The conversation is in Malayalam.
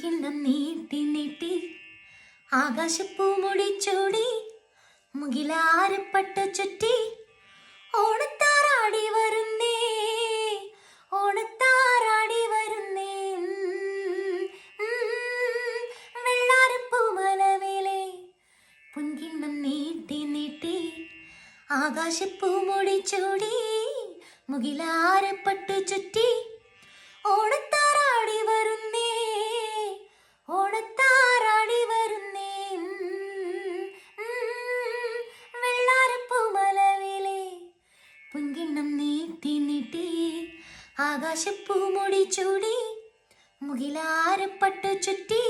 പൊൻകിണ്ണം നീട്ടി നീട്ടി ആകാശപ്പൂമുടി ചൂടി മുകിലാരപ്പട്ട് ചുറ്റി ഓണത്താറാടി വരുന്നേ ഓണത്താറാടി വരുന്നേ വെള്ളാരപ്പൂമലവേലെ പൊൻകിണ്ണം നീട്ടി നീട്ടി ആകാശപ്പൂമുടി ചൂടി മുകിലാരപ്പട്ട് ചുറ്റി ഓണത്താറാടി വരുന്നേ ഓണത്താറാടി വരുന്നേ വെള്ളാരപ്പൂമലവിലെ പൊൻകിണ്ണം നീട്ടി നീട്ടി ആകാശപ്പൂമുടി ചൂടി മുകിലാരപ്പട്ട് ചുറ്റി